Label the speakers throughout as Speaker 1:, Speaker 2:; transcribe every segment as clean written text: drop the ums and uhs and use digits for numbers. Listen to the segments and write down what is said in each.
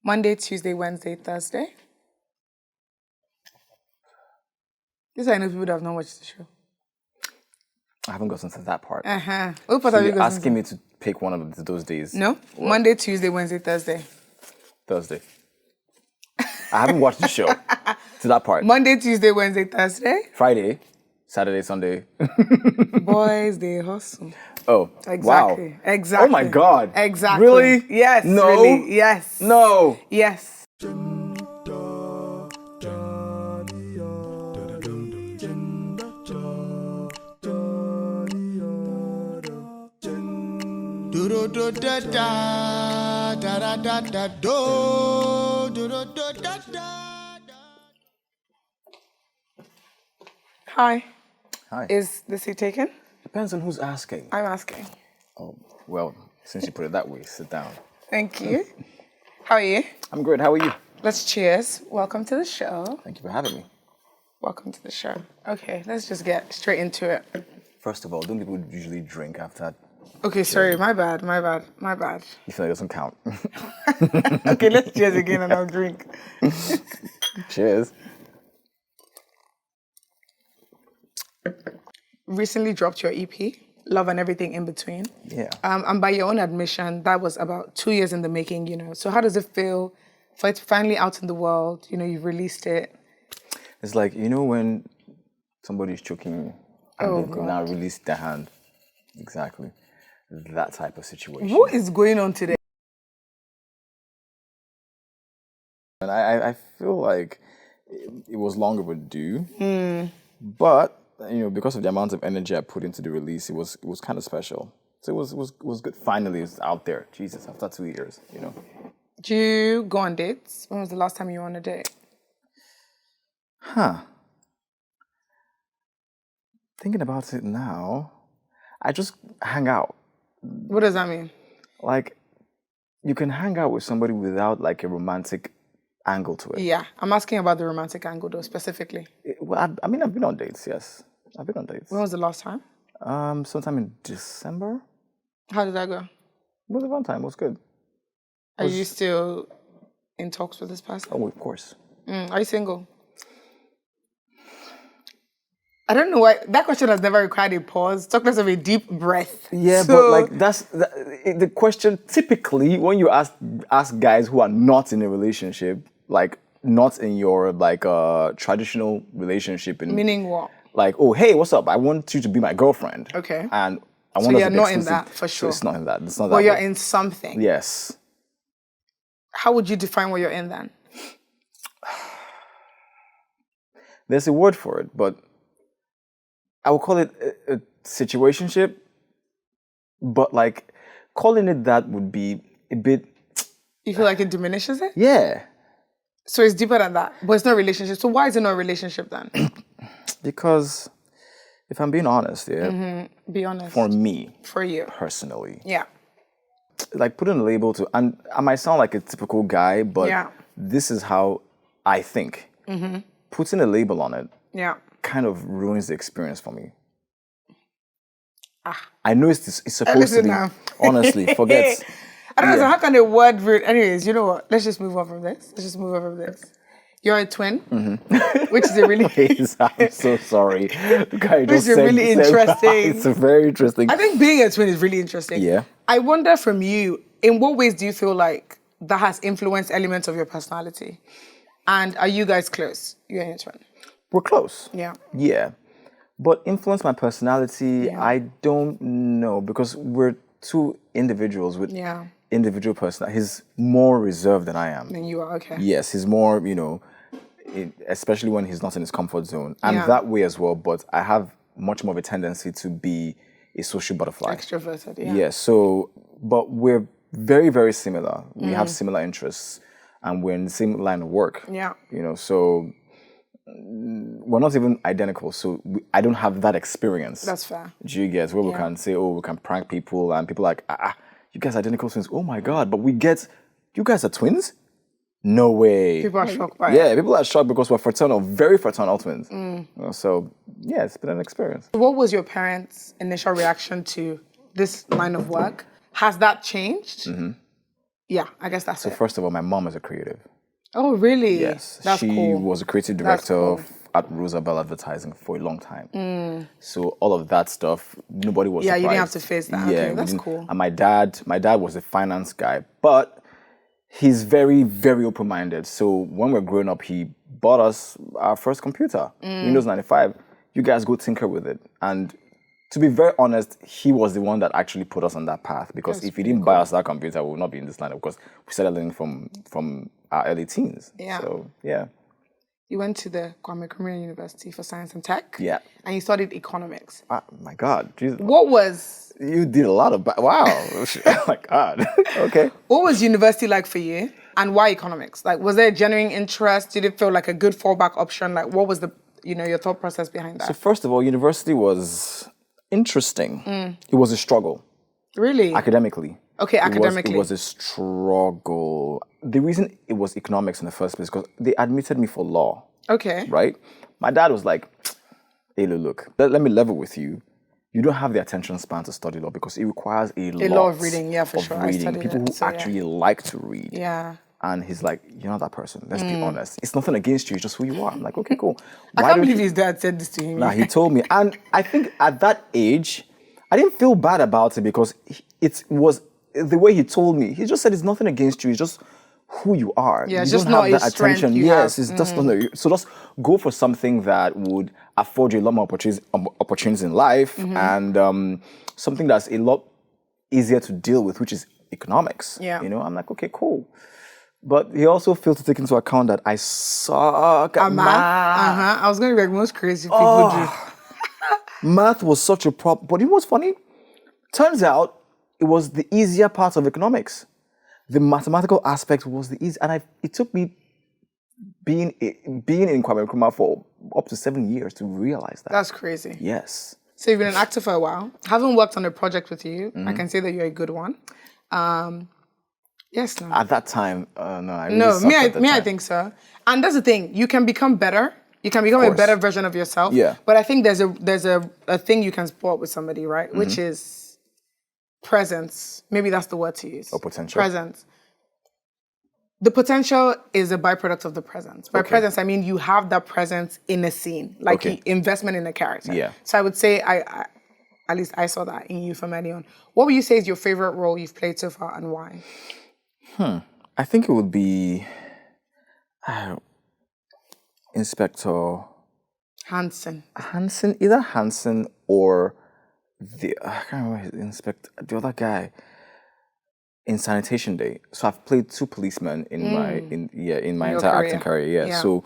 Speaker 1: Monday, Tuesday, Wednesday, Thursday. This I know people that have not watched the show.
Speaker 2: I haven't gotten to that part.
Speaker 1: What part
Speaker 2: So
Speaker 1: have you
Speaker 2: you're
Speaker 1: gotten
Speaker 2: asking
Speaker 1: to?
Speaker 2: me to pick one of those days?
Speaker 1: No?
Speaker 2: What?
Speaker 1: Monday, Tuesday, Wednesday, Thursday.
Speaker 2: Thursday. I haven't watched the show to that part.
Speaker 1: Monday, Tuesday, Wednesday, Thursday.
Speaker 2: Friday, Saturday, Sunday.
Speaker 1: Boys, they hustle.
Speaker 2: Oh,
Speaker 1: Exactly.
Speaker 2: wow.
Speaker 1: Exactly.
Speaker 2: Oh my God.
Speaker 1: Exactly.
Speaker 2: Really?
Speaker 1: Yes.
Speaker 2: No.
Speaker 1: Really. Yes.
Speaker 2: No.
Speaker 1: Yes. Hi.
Speaker 2: Hi.
Speaker 1: Is the seat taken?
Speaker 2: Depends on who's asking.
Speaker 1: I'm asking.
Speaker 2: Oh, well, since you put it that way, sit down.
Speaker 1: Thank you. How are you?
Speaker 2: I'm great. How are you?
Speaker 1: Let's cheers. Welcome to the show.
Speaker 2: Thank you for having me.
Speaker 1: Welcome to the show. Okay, let's just get straight into it.
Speaker 2: First of all, don't people usually drink after?
Speaker 1: Okay, sorry, my bad.
Speaker 2: You feel like it doesn't count.
Speaker 1: Okay, let's cheers again and I'll drink.
Speaker 2: Cheers.
Speaker 1: Recently dropped your EP, Love and Everything in Between.
Speaker 2: Yeah.
Speaker 1: And by your own admission, that was about 2 years in the making, you know. So how does it feel for it finally out in the world? You know, you've released it.
Speaker 2: It's like, you know when somebody's choking and they now release their hand? Exactly. That type of situation.
Speaker 1: What is going on today?
Speaker 2: And I feel like it was long overdue. But, you know, because of the amount of energy I put into the release, it was kind of special. So it was good. Finally, it's out there. Jesus, after 2 years, you know.
Speaker 1: Do you go on dates? When was the last time you were on a date?
Speaker 2: Thinking about it now, I just hang out.
Speaker 1: What does that mean?
Speaker 2: Like, you can hang out with somebody without like a romantic angle to it.
Speaker 1: Yeah, I'm asking about the romantic angle though, specifically.
Speaker 2: Well, I mean, I've been on dates, yes. I've been on dates.
Speaker 1: When was the last time?
Speaker 2: Sometime in December.
Speaker 1: How did that go?
Speaker 2: It was a fun time. It was good.
Speaker 1: Are you still in talks with this person?
Speaker 2: Oh, of course.
Speaker 1: Are you single? I don't know why that question has never required a pause. Talk less of a deep breath.
Speaker 2: Yeah,
Speaker 1: So,
Speaker 2: but like that's the question. Typically, when you ask guys who are not in a relationship, like not in your like traditional relationship,
Speaker 1: meaning what?
Speaker 2: Like, oh hey, what's up? I want you to be my girlfriend.
Speaker 1: Okay.
Speaker 2: And I
Speaker 1: So
Speaker 2: want us
Speaker 1: you're
Speaker 2: to be
Speaker 1: not in
Speaker 2: exclusive.
Speaker 1: that for
Speaker 2: So
Speaker 1: sure.
Speaker 2: it's not in that. It's not that.
Speaker 1: But you're
Speaker 2: way.
Speaker 1: in something.
Speaker 2: Yes.
Speaker 1: How would you define what you're in then?
Speaker 2: There's a word for it, but I would call it a situationship. But like calling it that would be a bit.
Speaker 1: You feel like it diminishes it?
Speaker 2: Yeah.
Speaker 1: So it's deeper than that, but it's not a relationship. So why is it not a relationship then?
Speaker 2: Because if I'm being honest,
Speaker 1: Be honest.
Speaker 2: for me,
Speaker 1: For you.
Speaker 2: personally,
Speaker 1: Yeah.
Speaker 2: like putting a label to, and I might sound like a typical guy, but
Speaker 1: Yeah.
Speaker 2: this is how I think. Putting a label on it
Speaker 1: Yeah.
Speaker 2: kind of ruins the experience for me. I know it's supposed to
Speaker 1: Listen
Speaker 2: be,
Speaker 1: now.
Speaker 2: honestly, forget.
Speaker 1: I don't know,
Speaker 2: Yeah.
Speaker 1: so how can a word ruin? Anyways, you know what? Let's just move on from this. You're a twin, which is a really...
Speaker 2: I'm so sorry. The guy
Speaker 1: Which
Speaker 2: just
Speaker 1: is
Speaker 2: said-
Speaker 1: really
Speaker 2: said-
Speaker 1: interesting.
Speaker 2: It's a very interesting.
Speaker 1: I think being a twin is really interesting.
Speaker 2: Yeah.
Speaker 1: I wonder from you, in what ways do you feel like that has influenced elements of your personality? And are you guys close? You and your twin?
Speaker 2: We're close.
Speaker 1: Yeah.
Speaker 2: Yeah. But influence my personality,
Speaker 1: Yeah.
Speaker 2: I don't know, because we're two individuals with
Speaker 1: Yeah.
Speaker 2: individual personality. He's more reserved than I am.
Speaker 1: Then you are, okay.
Speaker 2: Yes, he's more, you know, especially when he's not in his comfort zone. I'm
Speaker 1: Yeah.
Speaker 2: that way as well, but I have much more of a tendency to be a social butterfly.
Speaker 1: Extroverted, yeah.
Speaker 2: Yeah, so, but we're very, very similar. We have similar interests and we're in the same line of work.
Speaker 1: Yeah.
Speaker 2: You know, so we're not even identical, so I don't have that experience.
Speaker 1: That's fair.
Speaker 2: Do you get where we can say, oh, we can prank people, and people are like, you guys are identical twins. Oh my God, but we get, you guys are twins? No way.
Speaker 1: People are shocked by it.
Speaker 2: Yeah, people are shocked because we're fraternal, very fraternal twins. You know, so yeah, it's been an experience.
Speaker 1: What was your parents' initial reaction to this line of work? Has that changed? Yeah, I guess that's
Speaker 2: So
Speaker 1: it.
Speaker 2: first of all, my mom is a creative.
Speaker 1: Oh, really?
Speaker 2: Yes.
Speaker 1: That's
Speaker 2: She
Speaker 1: cool.
Speaker 2: was a creative
Speaker 1: That's
Speaker 2: director
Speaker 1: cool.
Speaker 2: at Roosevelt Advertising for a long time. So all of that stuff, nobody was
Speaker 1: Yeah,
Speaker 2: surprised.
Speaker 1: you didn't have to face that.
Speaker 2: Yeah,
Speaker 1: Okay,
Speaker 2: we
Speaker 1: that's
Speaker 2: didn't-
Speaker 1: cool.
Speaker 2: And my dad was a finance guy, but he's very, very open-minded. So when we're growing up, he bought us our first computer, Windows 95. You guys go tinker with it. And to be very honest, he was the one that actually put us on that path, because if he didn't buy us that computer, we would not be in this line, because we started learning from our early teens.
Speaker 1: Yeah.
Speaker 2: So, yeah.
Speaker 1: You went to the Kwame Nkrumah University for Science and Tech.
Speaker 2: Yeah.
Speaker 1: And you studied economics.
Speaker 2: Ah, my God. Jesus.
Speaker 1: What was
Speaker 2: You did a lot of... Wow. Oh, my God. Okay.
Speaker 1: What was university like for you, and why economics? Like, was there a genuine interest? Did it feel like a good fallback option? Like, what was the, your thought process behind that?
Speaker 2: So first of all, university was interesting. It was a struggle.
Speaker 1: Really?
Speaker 2: Academically.
Speaker 1: Okay, academically.
Speaker 2: It was a struggle. The reason it was economics in the first place, because they admitted me for law.
Speaker 1: Okay.
Speaker 2: Right? My dad was like, hey, look, let me level with you. You don't have the attention span to study law, because it requires a lot
Speaker 1: of reading, yeah, for sure. I
Speaker 2: Reading.
Speaker 1: studied
Speaker 2: People
Speaker 1: it,
Speaker 2: who
Speaker 1: so,
Speaker 2: actually like to read.
Speaker 1: Yeah.
Speaker 2: And he's like, you're not that person. Let's be honest. It's nothing against you. It's just who you are. I'm like, okay, cool.
Speaker 1: I can't believe his dad said this to him.
Speaker 2: Nah, he told me. And I think at that age, I didn't feel bad about it, because it was the way he told me. He just said, it's nothing against you. It's just who you are.
Speaker 1: Yeah, it's
Speaker 2: you
Speaker 1: just
Speaker 2: don't
Speaker 1: not
Speaker 2: have
Speaker 1: a
Speaker 2: that
Speaker 1: strength
Speaker 2: attention.
Speaker 1: you
Speaker 2: Yes,
Speaker 1: have.
Speaker 2: it's just not. So just go for something that would afford you a lot more opportunities in life, and something that's a lot easier to deal with, which is economics.
Speaker 1: Yeah.
Speaker 2: I'm like, okay, cool. But he also failed to take into account that I suck at math.
Speaker 1: I was going to be like, most crazy people do.
Speaker 2: Math was such a problem. But you know what's funny? Turns out it was the easier part of economics. The mathematical aspect was the easy, and it took me being in Kwame Nkrumah for up to 7 years to realize that.
Speaker 1: That's crazy.
Speaker 2: Yes.
Speaker 1: So you've been an actor for a while. Haven't worked on a project with you. I can say that you're a good one. Yes, no.
Speaker 2: At that time, no, I really
Speaker 1: No,
Speaker 2: sucked
Speaker 1: me,
Speaker 2: at the
Speaker 1: I
Speaker 2: time.
Speaker 1: think so. And that's the thing. You can become better. You can become a
Speaker 2: course.
Speaker 1: better version of yourself.
Speaker 2: Yeah.
Speaker 1: But I think there's a thing you can spot with somebody, right? Which is presence. Maybe that's the word to use.
Speaker 2: Or potential.
Speaker 1: Presence. The potential is a byproduct of the presence. By presence, I mean you have that presence in a scene, like investment in a character.
Speaker 2: Yeah.
Speaker 1: So I would say, I at least I saw that in you from early on. What would you say is your favorite role you've played so far, and why?
Speaker 2: I think it would be Inspector
Speaker 1: Hansen.
Speaker 2: Hansen, either Hansen or I can't remember his inspector, the other guy in Sanitation Day. So I've played two policemen in my entire acting career. Yeah. So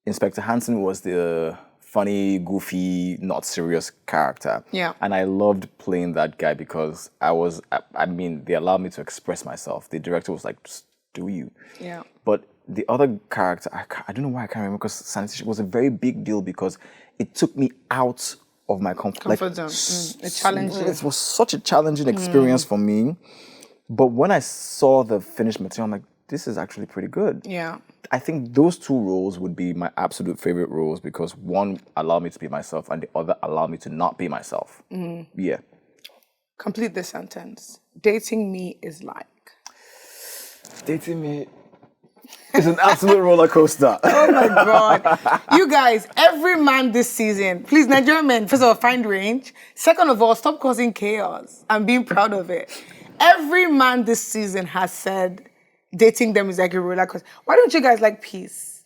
Speaker 2: Inspector Hansen was the funny, goofy, not serious character.
Speaker 1: Yeah.
Speaker 2: And I loved playing that guy because they allowed me to express myself. The director was like, just do you.
Speaker 1: Yeah.
Speaker 2: But the other character, I don't know why I can't remember, because Sanitation was a very big deal because it took me out of my comfort
Speaker 1: zone. It challenged you.
Speaker 2: It was such a challenging experience for me. But when I saw the finished material, I'm like, this is actually pretty good.
Speaker 1: Yeah.
Speaker 2: I think those two roles would be my absolute favorite roles because one allowed me to be myself and the other allowed me to not be myself. Yeah.
Speaker 1: Complete this sentence. Dating me is like.
Speaker 2: Dating me is an absolute roller coaster.
Speaker 1: Oh my God. You guys, every man this season, please, Nigerian men, first of all, find range. Second of all, stop causing chaos and being proud of it. Every man this season has said dating them is like a roller coaster. Why don't you guys like peace?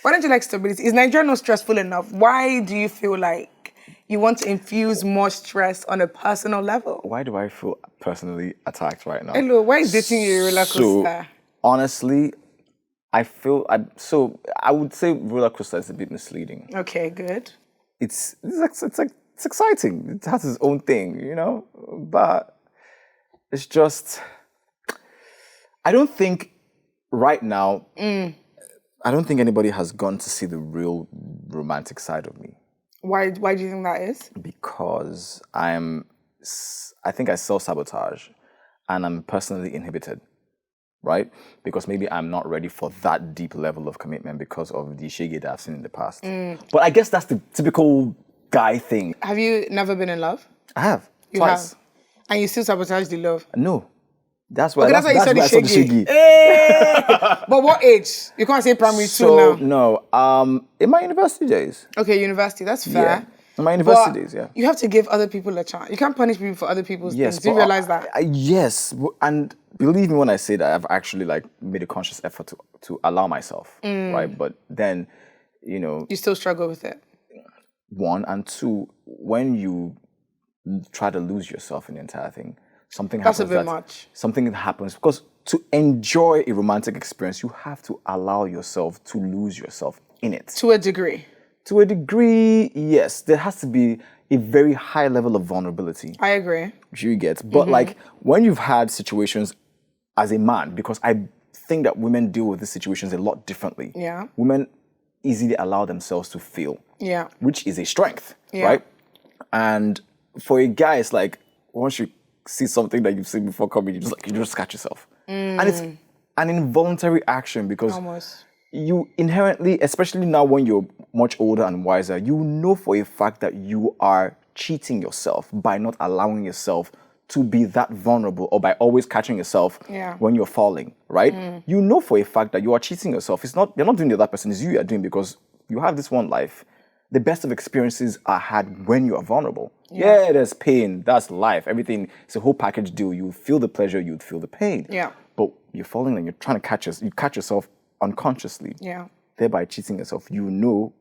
Speaker 1: Why don't you like stability? Is Nigeria not stressful enough? Why do you feel like you want to infuse more stress on a personal level?
Speaker 2: Why do I feel personally attacked right now?
Speaker 1: Hello, why is dating you a roller coaster?
Speaker 2: So, honestly, I would say roller coaster is a bit misleading.
Speaker 1: Okay, good.
Speaker 2: It's exciting. It has its own thing, but it's just, I don't think right now, I don't think anybody has gone to see the real romantic side of me.
Speaker 1: Why do you think that is?
Speaker 2: Because I think I self-sabotage and I'm personally inhibited, right? Because maybe I'm not ready for that deep level of commitment because of the shege that I've seen in the past. But I guess that's the typical guy thing.
Speaker 1: Have you never been in love?
Speaker 2: I have,
Speaker 1: You
Speaker 2: twice.
Speaker 1: have. And you still sabotage the love?
Speaker 2: No. That's why.
Speaker 1: Okay, that's why you said the
Speaker 2: why I saw the
Speaker 1: shaggy.
Speaker 2: shaggy.
Speaker 1: Hey! But what age? You can't say primary two now.
Speaker 2: No, in my university days.
Speaker 1: Okay, university. That's fair.
Speaker 2: Yeah. In my university days, yeah.
Speaker 1: You have to give other people a chance. You can't punish people for other people's
Speaker 2: Yes,
Speaker 1: things. Do you realize that?
Speaker 2: Yes, and believe me when I say that I've actually like made a conscious effort to allow myself, right? But then,
Speaker 1: You still struggle with it.
Speaker 2: one and two, when you try to lose yourself in the entire thing, something
Speaker 1: That's
Speaker 2: happens.
Speaker 1: a bit much.
Speaker 2: Something happens because to enjoy a romantic experience, you have to allow yourself to lose yourself in it.
Speaker 1: To a degree.
Speaker 2: To a degree, yes, there has to be a very high level of vulnerability.
Speaker 1: I agree.
Speaker 2: You get, but like when you've had situations as a man, because I think that women deal with these situations a lot differently.
Speaker 1: Yeah.
Speaker 2: Women easily allow themselves to feel.
Speaker 1: Yeah.
Speaker 2: Which is a strength,
Speaker 1: Yeah.
Speaker 2: right? And for a guy, it's like once you see something that you've seen before coming, you just catch yourself, and it's an involuntary action because
Speaker 1: Almost.
Speaker 2: you inherently, especially now when you're much older and wiser, you know for a fact that you are cheating yourself by not allowing yourself to be that vulnerable or by always catching yourself when you're falling, right? You know for a fact that you are cheating yourself. You're not doing the other person, it's you are doing because you have this one life. The best of experiences are had when you are vulnerable. Yeah, there's pain, that's life. Everything, it's a whole package deal. You feel the pleasure, you feel the pain.
Speaker 1: Yeah.
Speaker 2: But you're falling and you're trying to you catch yourself unconsciously.
Speaker 1: Yeah.
Speaker 2: Thereby cheating yourself.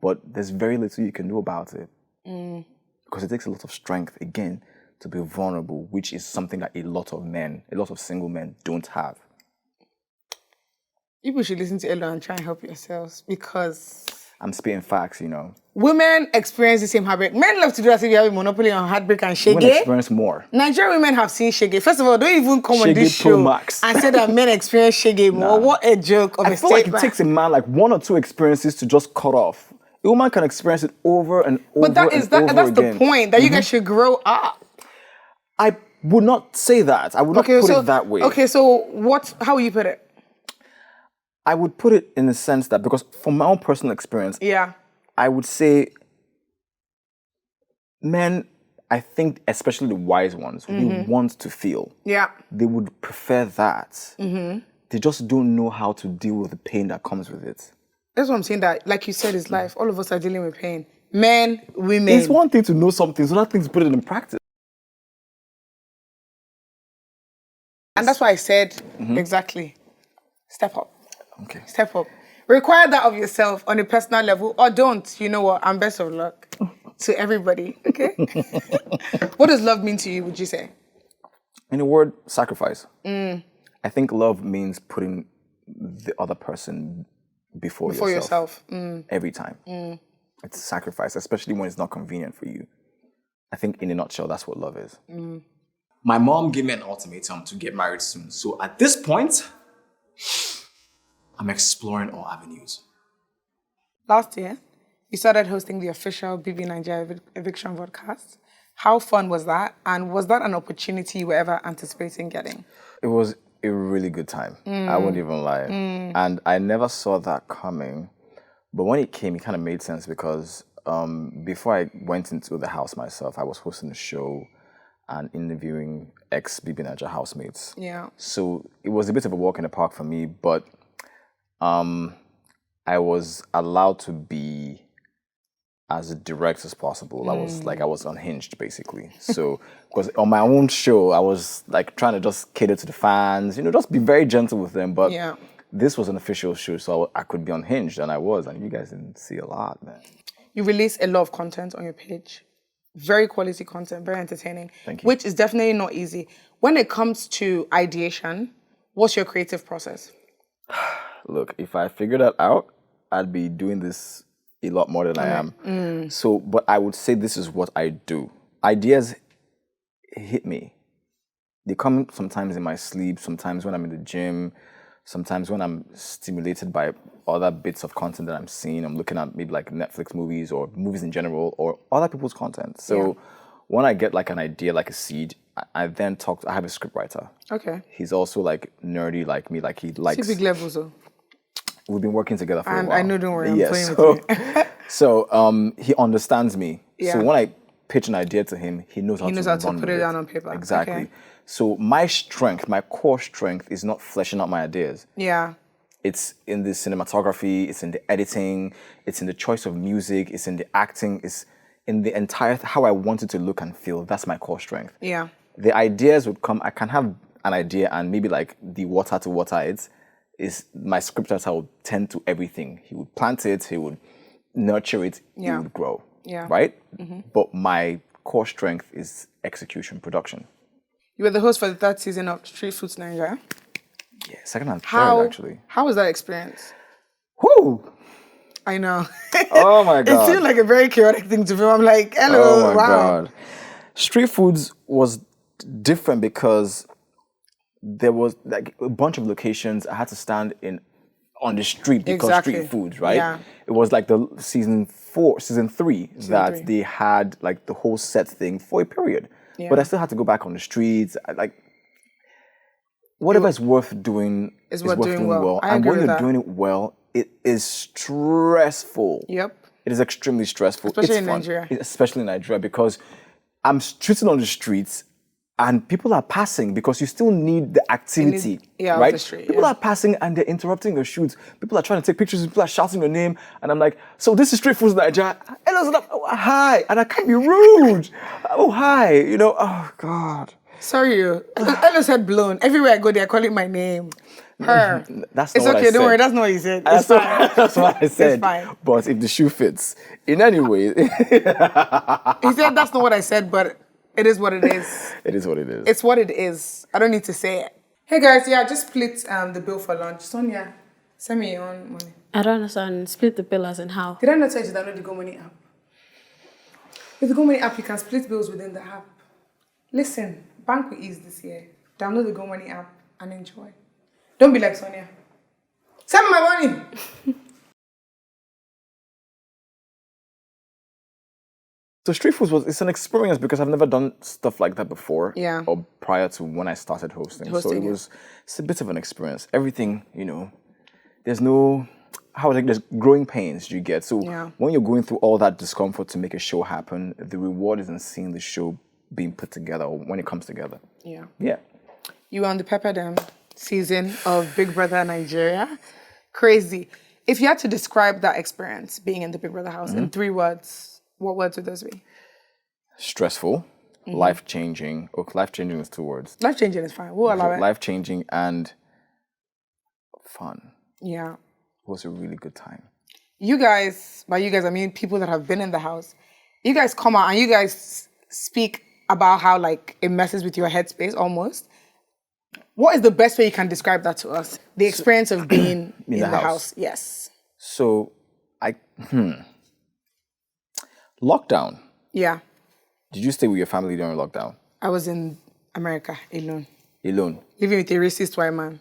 Speaker 2: But there's very little you can do about it. Because it takes a lot of strength, again, to be vulnerable, which is something that a lot of single men don't have.
Speaker 1: People should listen to Elo and try and help yourselves because
Speaker 2: I'm spitting facts,
Speaker 1: women experience the same heartbreak. Men love to do as if you have a monopoly on heartbreak and shege.
Speaker 2: Women experience more.
Speaker 1: Nigerian women have seen shege. First of all, don't even come on this
Speaker 2: Shege Pro
Speaker 1: show
Speaker 2: Max.
Speaker 1: and say that men experience shege more. What a joke of
Speaker 2: I
Speaker 1: a
Speaker 2: feel like it
Speaker 1: statement.
Speaker 2: takes a man like one or two experiences to just cut off. A woman can experience it over and over
Speaker 1: But that's
Speaker 2: again.
Speaker 1: the point, that you guys should grow up.
Speaker 2: I would not say that. I would not put it that way.
Speaker 1: Okay, so how will you put it?
Speaker 2: I would put it in the sense that, because from my own personal experience,
Speaker 1: Yeah.
Speaker 2: I would say men, I think especially the wise ones, who want to feel.
Speaker 1: Yeah.
Speaker 2: They would prefer that. They just don't know how to deal with the pain that comes with it.
Speaker 1: That's what I'm saying, that, like you said, is life. All of us are dealing with pain. Men, women.
Speaker 2: It's one thing to know something, it's another thing to put it in practice.
Speaker 1: And that's why I said, exactly, step up.
Speaker 2: Okay.
Speaker 1: Step up. Require that of yourself on a personal level, or don't. You know what? And best of luck to everybody, okay? What does love mean to you, would you say?
Speaker 2: In the word, sacrifice. I think love means putting the other person before yourself. Every time. It's a sacrifice, especially when it's not convenient for you. I think in a nutshell, that's what love is. My mom gave me an ultimatum to get married soon. So at this point, I'm exploring all avenues.
Speaker 1: Last year, you started hosting the official BB Nigeria Eviction podcast. How fun was that? And was that an opportunity you were ever anticipating getting?
Speaker 2: It was a really good time. I wouldn't even lie. And I never saw that coming. But when it came, it kind of made sense because before I went into the house myself, I was hosting a show and interviewing ex-BB Nigeria housemates.
Speaker 1: Yeah.
Speaker 2: So it was a bit of a walk in the park for me, but I was allowed to be as direct as possible. I was unhinged basically. So, because on my own show, I was like trying to just cater to the fans, just be very gentle with them. But this was an official show, so I could be unhinged, and I was. And you guys didn't see a lot, man.
Speaker 1: You release a lot of content on your page. Very quality content, very entertaining.
Speaker 2: Thank you.
Speaker 1: Which is definitely not easy. When it comes to ideation, what's your creative process?
Speaker 2: Look, if I figured that out, I'd be doing this a lot more than I am. So, but I would say this is what I do. Ideas hit me. They come sometimes in my sleep, sometimes when I'm in the gym, sometimes when I'm stimulated by other bits of content that I'm seeing. I'm looking at maybe like Netflix movies or movies in general or other people's content. So when I get like an idea, like a seed, I then I have a scriptwriter.
Speaker 1: Okay.
Speaker 2: He's also like nerdy like me, like he likes...
Speaker 1: See big levels though.
Speaker 2: We've been working together for a while.
Speaker 1: I know, don't worry, I'm playing with you.
Speaker 2: So he understands me.
Speaker 1: Yeah.
Speaker 2: So when I pitch an idea to him, he knows how to run
Speaker 1: put
Speaker 2: with
Speaker 1: it down on paper.
Speaker 2: Exactly.
Speaker 1: Okay.
Speaker 2: So my strength, my core strength, is not fleshing out my ideas.
Speaker 1: Yeah.
Speaker 2: It's in the cinematography, it's in the editing, it's in the choice of music, it's in the acting, it's in the entire how I want it to look and feel. That's my core strength.
Speaker 1: Yeah.
Speaker 2: The ideas would come. I can have an idea and maybe like the water to water it. Is my script writer will tend to everything. He would plant it, he would nurture it, it would grow.
Speaker 1: Yeah.
Speaker 2: Right? But my core strength is execution, production.
Speaker 1: You were the host for the 3rd season of Street Foods Nigeria.
Speaker 2: Yeah, second and third actually.
Speaker 1: How was that experience?
Speaker 2: Whoo!
Speaker 1: I know.
Speaker 2: Oh my God.
Speaker 1: It seemed like a very chaotic thing to film. I'm like, hello,
Speaker 2: Oh my
Speaker 1: wow.
Speaker 2: God. Street Foods was different because there was like a bunch of locations I had to stand on the street because street foods, right?
Speaker 1: Yeah.
Speaker 2: It was like the season 3 that they had like the whole set thing for a period.
Speaker 1: Yeah.
Speaker 2: But I still had to go back on the streets. Like whatever is worth doing is worth doing well.
Speaker 1: I
Speaker 2: And
Speaker 1: agree
Speaker 2: when
Speaker 1: with
Speaker 2: you're
Speaker 1: that.
Speaker 2: doing it well, it is stressful.
Speaker 1: Yep.
Speaker 2: It is extremely stressful.
Speaker 1: Especially
Speaker 2: It's
Speaker 1: in
Speaker 2: fun.
Speaker 1: Nigeria.
Speaker 2: Especially in Nigeria because I'm streeting on the streets and people are passing because you still need the activity,
Speaker 1: of
Speaker 2: right?
Speaker 1: the street,
Speaker 2: People are passing and they're interrupting your shoots. People are trying to take pictures. People are shouting your name. And I'm like, so this is Street Foods Nigeria. Elozonam, oh, hi. And I can't be rude. Oh, hi. You know, oh, God.
Speaker 1: Sorry, you. Ella said blown. Everywhere I go, they're calling my name. Her.
Speaker 2: That's
Speaker 1: It's
Speaker 2: not what
Speaker 1: okay,
Speaker 2: I
Speaker 1: don't
Speaker 2: said.
Speaker 1: worry, that's not what you said. It's fine.
Speaker 2: That's what I said.
Speaker 1: It's fine.
Speaker 2: But if the shoe fits, in any way,
Speaker 1: He said that's not what I said, but it is what it is.
Speaker 2: it is what it is.
Speaker 1: It's what it is. I don't need to say it. Hey guys, yeah, I just split the bill for lunch. Sonia, send me your own money.
Speaker 3: I don't understand. Split the bill as in how?
Speaker 1: Did I not tell you to download the Go Money app? With the Go Money app, you can split bills within the app. Listen, bank with ease this year. Download the Go Money app and enjoy. Don't be like Sonia. Send me my money.
Speaker 2: So street foods it's an experience because I've never done stuff like that before.
Speaker 1: Yeah.
Speaker 2: Or prior to when I started hosting. So it's a bit of an experience. Everything, there's no there's growing pains you get. So when you're going through all that discomfort to make a show happen, the reward is in seeing the show being put together or when it comes together.
Speaker 1: Yeah.
Speaker 2: Yeah.
Speaker 1: You were on the Pepperdam season of Big Brother Nigeria. Crazy. If you had to describe that experience, being in the Big Brother house, in 3 words, what words would those be?
Speaker 2: Stressful, life-changing. Okay, life-changing is 2 words.
Speaker 1: Life-changing is fine. We'll allow it.
Speaker 2: Life-changing and fun.
Speaker 1: Yeah.
Speaker 2: It was a really good time.
Speaker 1: You guys, by you guys, I mean people that have been in the house. You guys come out and you guys speak about how like it messes with your headspace almost. What is the best way you can describe that to us? The experience of being in the house. Yes.
Speaker 2: So, lockdown.
Speaker 1: Yeah.
Speaker 2: Did you stay with your family during lockdown?
Speaker 1: I was in America alone.
Speaker 2: Alone?
Speaker 1: Living with a racist white man.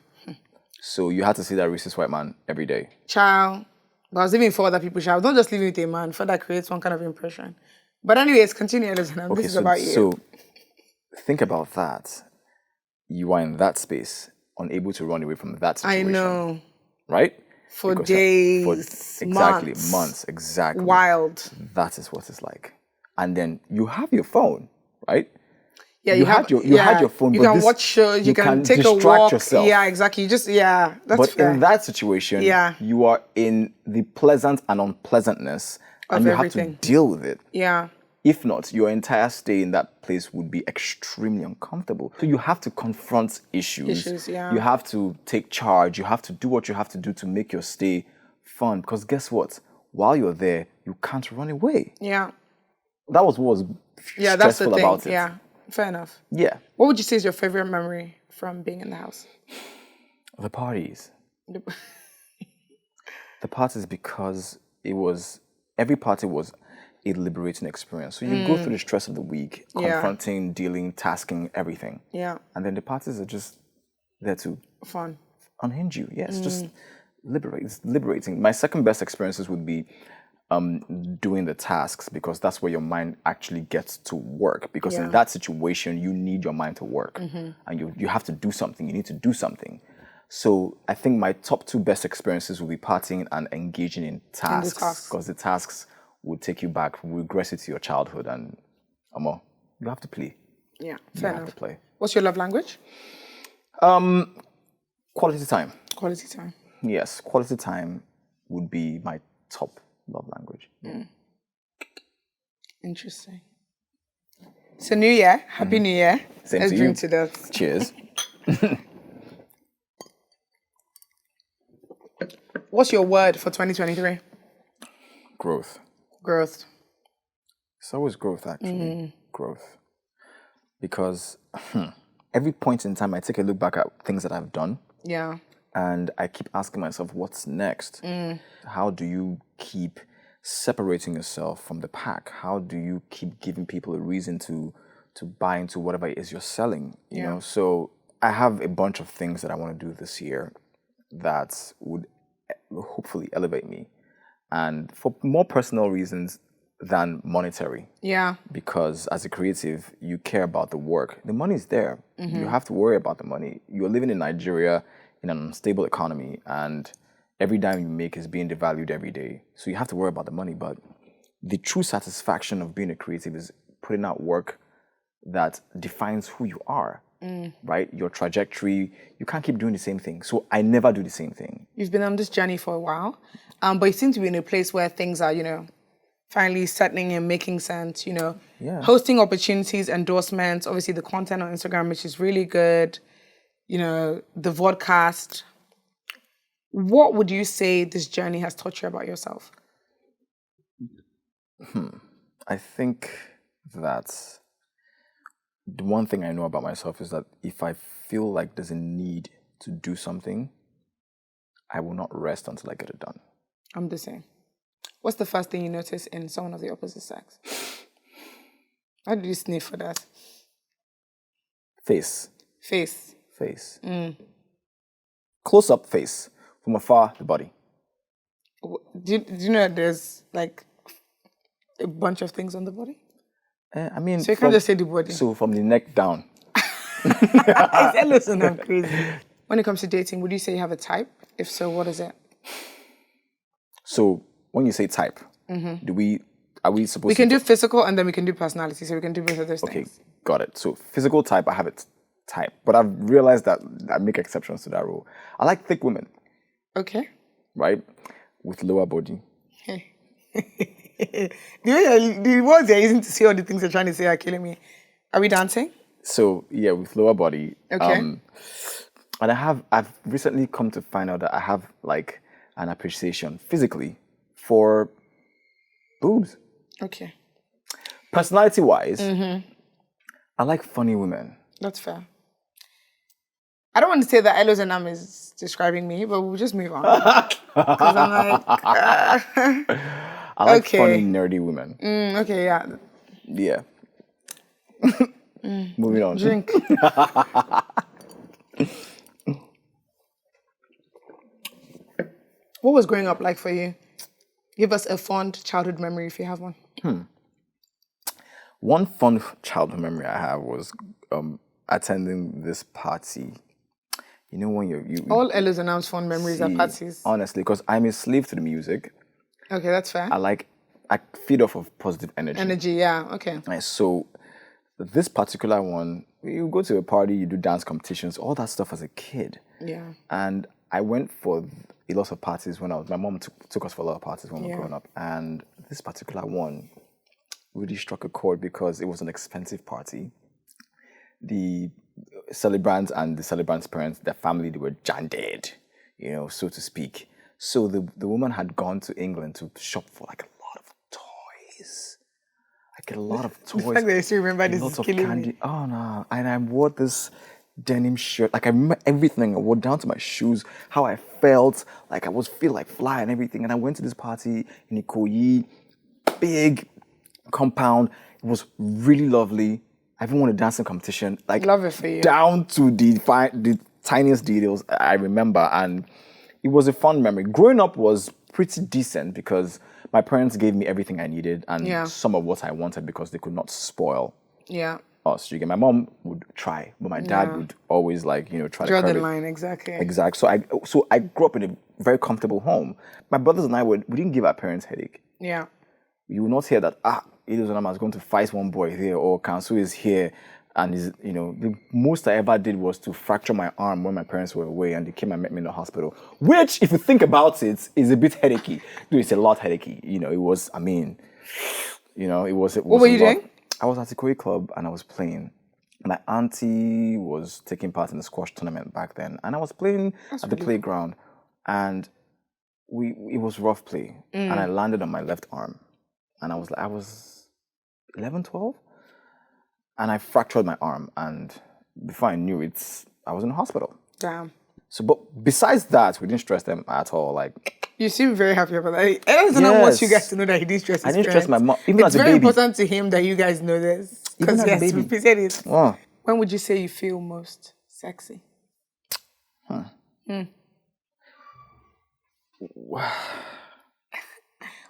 Speaker 2: So you had to see that racist white man every day?
Speaker 1: Child. But I was living for other people. Child. Don't just living with a man. For that creates one kind of impression. But anyways, continue, Elozonam. This is about you.
Speaker 2: So think about that. You are in that space, unable to run away from that situation.
Speaker 1: I know.
Speaker 2: Right?
Speaker 1: For days,
Speaker 2: exactly, months, exactly.
Speaker 1: Wild.
Speaker 2: That is what it's like. And then you have your phone, right?
Speaker 1: Yeah,
Speaker 2: you had your phone.
Speaker 1: You
Speaker 2: but
Speaker 1: can watch shows. You can take a
Speaker 2: distract
Speaker 1: walk.
Speaker 2: yourself.
Speaker 1: Yeah, exactly. You just that's
Speaker 2: but
Speaker 1: fair.
Speaker 2: in that situation, you are in the pleasant and unpleasantness, and you have to deal with it.
Speaker 1: Yeah.
Speaker 2: If not, your entire stay in that place would be extremely uncomfortable. So you have to confront issues. You have to take charge. You have to do what you have to do to make your stay fun. Because guess what? While you're there, you can't run away.
Speaker 1: Yeah.
Speaker 2: That was what was stressful about it.
Speaker 1: Yeah, fair enough.
Speaker 2: Yeah.
Speaker 1: What would you say is your favorite memory from being in the house?
Speaker 2: The parties. The parties because every party was a liberating experience. So you go through the stress of the week, confronting, dealing, tasking, everything. Yeah. And then the parties are just there to unhinge you. Yes, just liberate. It's liberating. My second best experiences would be doing the tasks because that's where your mind actually gets to work. Because in that situation, you need your mind to work. And you have to do something. You need to do something. So I think my top 2 best experiences will be partying and engaging in tasks. Because the tasks would take you back, regress it to your childhood, and Amo, you have to play.
Speaker 1: Yeah,
Speaker 2: You
Speaker 1: fair
Speaker 2: have to
Speaker 1: enough.
Speaker 2: play.
Speaker 1: What's your love language?
Speaker 2: Quality time.
Speaker 1: Quality time.
Speaker 2: Yes, quality time would be my top love language.
Speaker 1: Interesting. So New Year, Happy New Year.
Speaker 2: Same
Speaker 1: Let's
Speaker 2: to
Speaker 1: drink
Speaker 2: you.
Speaker 1: to that.
Speaker 2: Cheers.
Speaker 1: What's your word for 2023?
Speaker 2: Growth.
Speaker 1: Growth.
Speaker 2: It's always growth, actually. Growth. Because every point in time, I take a look back at things that I've done,
Speaker 1: Yeah.
Speaker 2: and I keep asking myself, what's next? How do you keep separating yourself from the pack? How do you keep giving people a reason to buy into whatever it is you're selling? You know, so I have a bunch of things that I want to do this year that would hopefully elevate me, and for more personal reasons than monetary.
Speaker 1: Yeah.
Speaker 2: Because as a creative, you care about the work. The money's there. You have to worry about the money. You're living in Nigeria in an unstable economy, and every dime you make is being devalued every day. So you have to worry about the money. But the true satisfaction of being a creative is putting out work that defines who you are, right? Your trajectory. You can't keep doing the same thing. So I never do the same thing.
Speaker 1: You've been on this journey for a while, but you seem to be in a place where things are, finally settling and making sense,
Speaker 2: Yeah.
Speaker 1: hosting opportunities, endorsements, obviously the content on Instagram, which is really good, the vodcast. What would you say this journey has taught you about yourself?
Speaker 2: I think that the one thing I know about myself is that if I feel like there's a need to do something, I will not rest until I get it done.
Speaker 1: I'm the same. What's the first thing you notice in someone of the opposite sex? How did you sniff for that?
Speaker 2: Face.
Speaker 1: Face.
Speaker 2: Face. Close up face. From afar, the body.
Speaker 1: Do you know there's like a bunch of things on the body?
Speaker 2: I mean,
Speaker 1: So you can't just say the body.
Speaker 2: So from the neck down.
Speaker 1: It's Elozonam crazy. When it comes to dating, would you say you have a type? If so, what is it?
Speaker 2: So when you say type, are we supposed
Speaker 1: We can
Speaker 2: to...
Speaker 1: do physical and then we can do personality. So we can do both of those
Speaker 2: Okay,
Speaker 1: things.
Speaker 2: got it. So physical type, I have it type. But I've realized that I make exceptions to that rule. I like thick women,
Speaker 1: Okay.
Speaker 2: right? With lower body.
Speaker 1: The words you're using to say all the things you're trying to say are killing me. Are we dancing?
Speaker 2: So yeah, with lower body.
Speaker 1: Okay.
Speaker 2: And I've recently come to find out that I have like an appreciation physically for boobs.
Speaker 1: Okay.
Speaker 2: Personality wise, I like funny women.
Speaker 1: That's fair. I don't want to say that Elozonam is describing me, but we'll just move on. Because I'm like,
Speaker 2: I like
Speaker 1: Okay.
Speaker 2: funny, nerdy women.
Speaker 1: okay, yeah.
Speaker 2: Yeah. Moving on.
Speaker 1: Drink. What was growing up like for you? Give us a fond childhood memory if you have one.
Speaker 2: One fun childhood memory I have was attending this party. You know when you
Speaker 1: All Elozonam's fond memories are
Speaker 2: see,
Speaker 1: parties.
Speaker 2: honestly, because I'm a slave to the music.
Speaker 1: Okay, that's fair.
Speaker 2: I feed off of positive energy.
Speaker 1: Energy, yeah, okay.
Speaker 2: Right, so this particular one, you go to a party, you do dance competitions, all that stuff as a kid.
Speaker 1: Yeah.
Speaker 2: And I went for a lot of parties when my mom took us for a lot of parties when we were growing up. And this particular one really struck a chord because it was an expensive party. The celebrants and the celebrants' parents, their family, they were janded, so to speak. So the woman had gone to England to shop for like a lot of toys. Like a lot of toys.
Speaker 1: The fact that I still remember this
Speaker 2: lots
Speaker 1: is
Speaker 2: of
Speaker 1: killing
Speaker 2: candy.
Speaker 1: me.
Speaker 2: Oh no. And I wore this denim shirt. Like I remember everything. I wore down to my shoes, how I felt. Like I feel like fly and everything. And I went to this party in Ikoyi, big compound. It was really lovely. I even won a dancing competition. Like
Speaker 1: Love it for you.
Speaker 2: down to the tiniest details I remember. And it was a fun memory. Growing up was pretty decent because my parents gave me everything I needed and some of what I wanted because they could not spoil us. My mom would try, but my dad would always try
Speaker 1: Draw
Speaker 2: to curb
Speaker 1: the
Speaker 2: it.
Speaker 1: line, exactly.
Speaker 2: Exactly. So I grew up in a very comfortable home. My brothers and I we didn't give our parents headache.
Speaker 1: Yeah.
Speaker 2: You will not hear that, Elozonam was going to fight one boy here, or Kansu is here, and is the most I ever did was to fracture my arm when my parents were away, and they came and met me in the hospital. Which, if you think about it, is a bit headachy. Dude, it's a lot headachy. It was. I mean, it was.
Speaker 1: What were you doing?
Speaker 2: I was at the Koi Club and I was playing. My auntie was taking part in the squash tournament back then, and I was playing at the playground, and it was rough play, and I landed on my left arm, and I was 11, 12, and I fractured my arm, and before I knew it, I was in the hospital.
Speaker 1: Damn.
Speaker 2: So, but besides that, we didn't stress them at all. Like,
Speaker 1: you seem very happy about that. I don't want you guys to know that he didn't stress his
Speaker 2: I didn't stress
Speaker 1: parents.
Speaker 2: my mom, even as a baby.
Speaker 1: It's very important to him that you guys know this. Because
Speaker 2: Even as a
Speaker 1: yes,
Speaker 2: baby.
Speaker 1: we said it.
Speaker 2: Oh.
Speaker 1: When would you say you feel most sexy?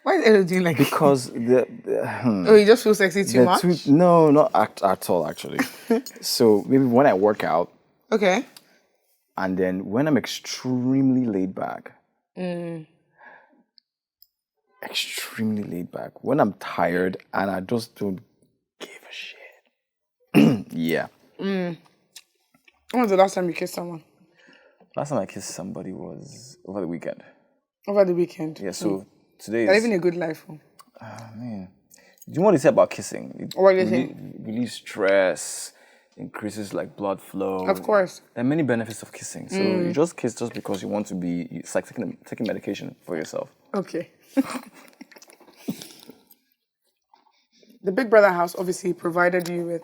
Speaker 1: Why is Elo doing like
Speaker 2: Because
Speaker 1: Oh, you just feel sexy too much?
Speaker 2: No, not at all, actually. So maybe when I work out,
Speaker 1: Okay.
Speaker 2: and then when I'm extremely laid back, extremely laid back, when I'm tired and I just don't give a shit. Yeah.
Speaker 1: When was the last time you kissed someone?
Speaker 2: Last time I kissed somebody was over the weekend.
Speaker 1: Over the weekend.
Speaker 2: Yeah, so today
Speaker 1: You're
Speaker 2: is...
Speaker 1: living a good life.
Speaker 2: Man. Do you want to say about kissing?
Speaker 1: What do you think?
Speaker 2: Relieves stress, increases like blood flow.
Speaker 1: Of course.
Speaker 2: There are many benefits of kissing. So you just kiss just because you want to be... It's like taking medication for yourself.
Speaker 1: Okay. The Big Brother house obviously provided you with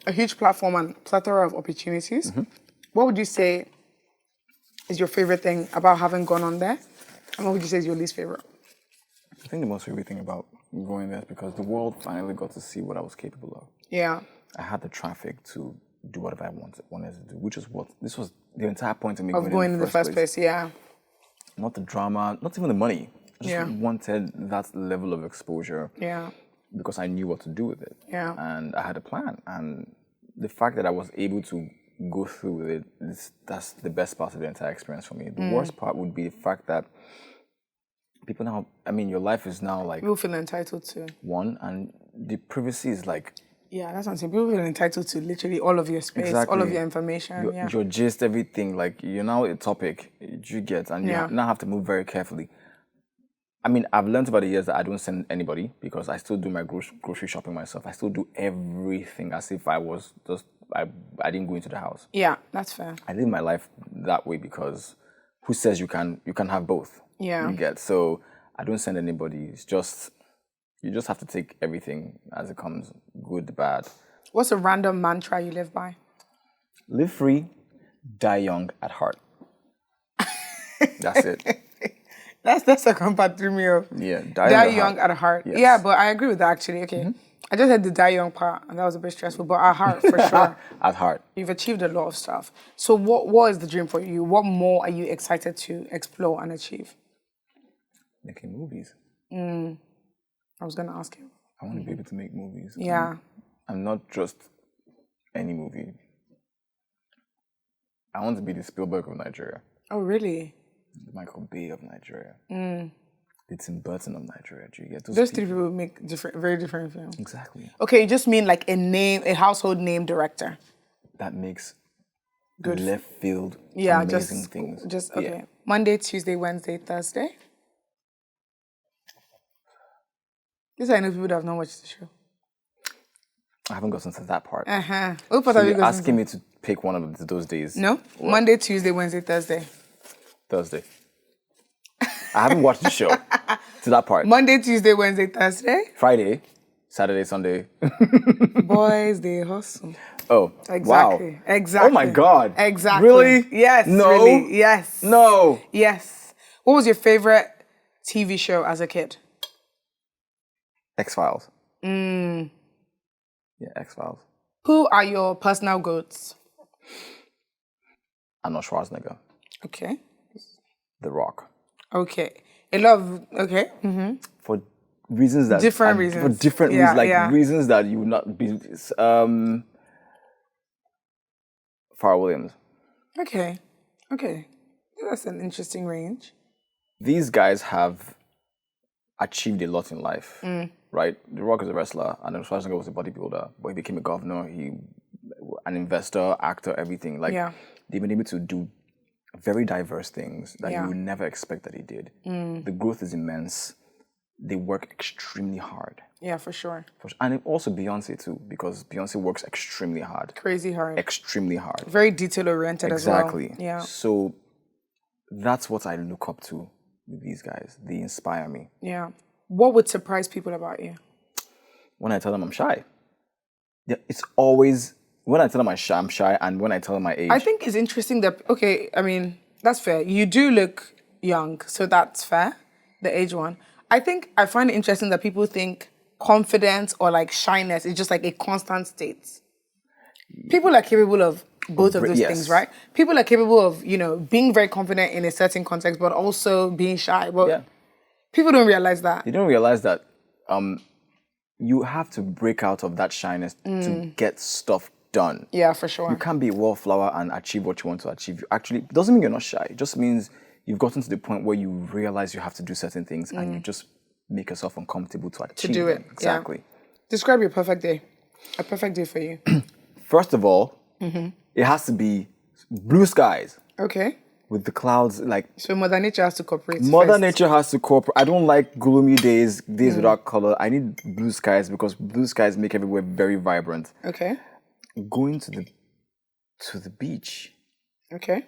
Speaker 1: a huge platform and plethora of opportunities. What would you say is your favorite thing about having gone on there? And what would you say is your least favorite?
Speaker 2: I think the most favorite thing about going there is because the world finally got to see what I was capable of.
Speaker 1: Yeah.
Speaker 2: I had the traffic to do whatever I wanted to do, which is this was the entire point of me
Speaker 1: Of going in the first place, yeah.
Speaker 2: Not the drama, not even the money. I just
Speaker 1: Yeah.
Speaker 2: wanted that level of exposure.
Speaker 1: Yeah.
Speaker 2: Because I knew what to do with it.
Speaker 1: Yeah.
Speaker 2: And I had a plan. And the fact that I was able to go through with it, that's the best part of the entire experience for me. The worst part would be the fact that people now, your life is now like...
Speaker 1: People feel entitled to.
Speaker 2: One, and the privacy is like...
Speaker 1: Yeah, that's what I'm saying. People feel entitled to literally all of your space, all of your information.
Speaker 2: Your gist, everything. Like, you're now a topic, you get, and you now have to move very carefully. I've learned over the years that I don't send anybody because I still do my grocery shopping myself. I still do everything as if I was just... I didn't go into the house.
Speaker 1: Yeah, that's fair.
Speaker 2: I live my life that way because who says you can have both?
Speaker 1: Yeah.
Speaker 2: You get. So I don't send anybody. It's just, you just have to take everything as it comes, good, bad.
Speaker 1: What's a random mantra you live by?
Speaker 2: Live free, die young at heart. That's it.
Speaker 1: That's a comfort through me of.
Speaker 2: Yeah,
Speaker 1: Die young at heart.
Speaker 2: Yes.
Speaker 1: Yeah, but I agree with that actually. Okay. I just had the die young part, and that was a bit stressful, but at heart, for sure.
Speaker 2: At heart.
Speaker 1: You've achieved a lot of stuff. So what is the dream for you? What more are you excited to explore and achieve?
Speaker 2: Making movies.
Speaker 1: I was going to ask you.
Speaker 2: I want to be able to make movies.
Speaker 1: Yeah.
Speaker 2: I'm not just any movie. I want to be the Spielberg of Nigeria.
Speaker 1: Oh, really?
Speaker 2: The Michael Bay of Nigeria. The Tim Burton of Nigeria. Do you get
Speaker 1: Those three people make very different films.
Speaker 2: Exactly.
Speaker 1: Okay, you just mean like a household name director.
Speaker 2: That makes
Speaker 1: Good.
Speaker 2: left field
Speaker 1: amazing
Speaker 2: things.
Speaker 1: Just okay.
Speaker 2: Yeah.
Speaker 1: Monday, Tuesday, Wednesday, Thursday. This I know people that have not watched the show.
Speaker 2: I haven't gotten to that part.
Speaker 1: What part
Speaker 2: So
Speaker 1: have you
Speaker 2: you're
Speaker 1: gotten
Speaker 2: asking me to pick one of those days?
Speaker 1: No?
Speaker 2: What?
Speaker 1: Monday, Tuesday, Wednesday, Thursday.
Speaker 2: Thursday. I haven't watched the show to that part.
Speaker 1: Monday, Tuesday, Wednesday, Thursday.
Speaker 2: Friday, Saturday, Sunday.
Speaker 1: Boys, they hustle.
Speaker 2: Oh,
Speaker 1: Exactly.
Speaker 2: wow.
Speaker 1: Exactly.
Speaker 2: Oh my God.
Speaker 1: Exactly.
Speaker 2: Really?
Speaker 1: Yes.
Speaker 2: No.
Speaker 1: Really. Yes.
Speaker 2: No.
Speaker 1: Yes. What was your favorite TV show as a kid?
Speaker 2: X-Files. Yeah, X-Files.
Speaker 1: Who are your personal goats?
Speaker 2: Arnold Schwarzenegger.
Speaker 1: Okay.
Speaker 2: The Rock.
Speaker 1: Okay. A lot of okay.
Speaker 2: For reasons that
Speaker 1: Different
Speaker 2: For
Speaker 1: reasons.
Speaker 2: different
Speaker 1: Yeah,
Speaker 2: reasons,
Speaker 1: yeah.
Speaker 2: reasons that you would not be. Pharrell Williams.
Speaker 1: Okay. Okay. That's an interesting range.
Speaker 2: These guys have achieved a lot in life, right? The Rock is a wrestler, and then Schwarzenegger was a bodybuilder, but he became a governor, an investor, actor, everything. Like, they've been able to do very diverse things that you would never expect that he did. The growth is immense. They work extremely hard.
Speaker 1: Yeah, for sure.
Speaker 2: And also Beyonce too, because Beyonce works extremely hard.
Speaker 1: Crazy hard.
Speaker 2: Extremely hard.
Speaker 1: Very detail-oriented as well.
Speaker 2: Exactly.
Speaker 1: Yeah.
Speaker 2: So that's what I look up to with these guys. They inspire me.
Speaker 1: Yeah. What would surprise people about you?
Speaker 2: When I tell them I'm shy. Yeah, it's always when I tell them I'm shy, and when I tell them my age.
Speaker 1: I think it's interesting that, okay, I mean, that's fair. You do look young, so that's fair, the age one. I find it interesting that people think confidence or like shyness is just like a constant state. People are capable of both of those things, right? People are capable of, being very confident in a certain context, but also being shy. But people don't realize that.
Speaker 2: They don't realize that you have to break out of that shyness to get stuff done.
Speaker 1: Yeah, for sure.
Speaker 2: You can't be a wallflower and achieve what you want to achieve. It doesn't mean you're not shy. It just means you've gotten to the point where you realize you have to do certain things and you just make yourself uncomfortable to achieve
Speaker 1: do it.
Speaker 2: them. Exactly.
Speaker 1: Yeah. Describe your perfect day. A perfect day for you.
Speaker 2: First of all, it has to be blue skies.
Speaker 1: Okay.
Speaker 2: With the clouds, like...
Speaker 1: So Mother Nature has to cooperate
Speaker 2: Mother Nature has to cooperate. I don't like gloomy days without color. I need blue skies because blue skies make everywhere very vibrant.
Speaker 1: Okay.
Speaker 2: Going to the beach.
Speaker 1: Okay.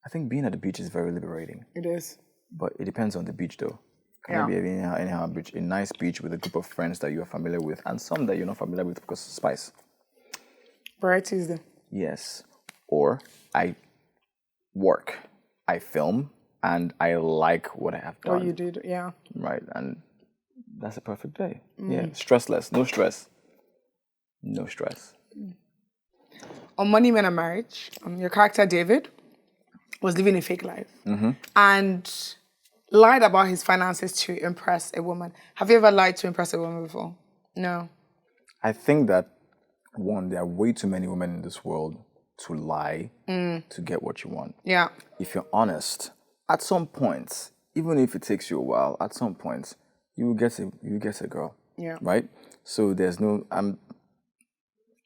Speaker 2: I think being at the beach is very liberating.
Speaker 1: It is.
Speaker 2: But it depends on the beach though. Can it be anyhow beach? A nice beach with a group of friends that you are familiar with and some that you're not familiar with because of spice.
Speaker 1: Variety is there.
Speaker 2: Yes. Or I work, I film, and I like what I have done.
Speaker 1: What you did, yeah.
Speaker 2: Right, and that's a perfect day. Yeah, stressless, no stress. No stress.
Speaker 1: On Money, Men and Marriage, your character David was living a fake life and lied about his finances to impress a woman. Have you ever lied to impress a woman before? No.
Speaker 2: I think that, one, there are way too many women in this world to lie to get what you want. Yeah. If you're honest, at some point, even if it takes you a while, at some point, you will get a girl. Yeah. Right? So there's no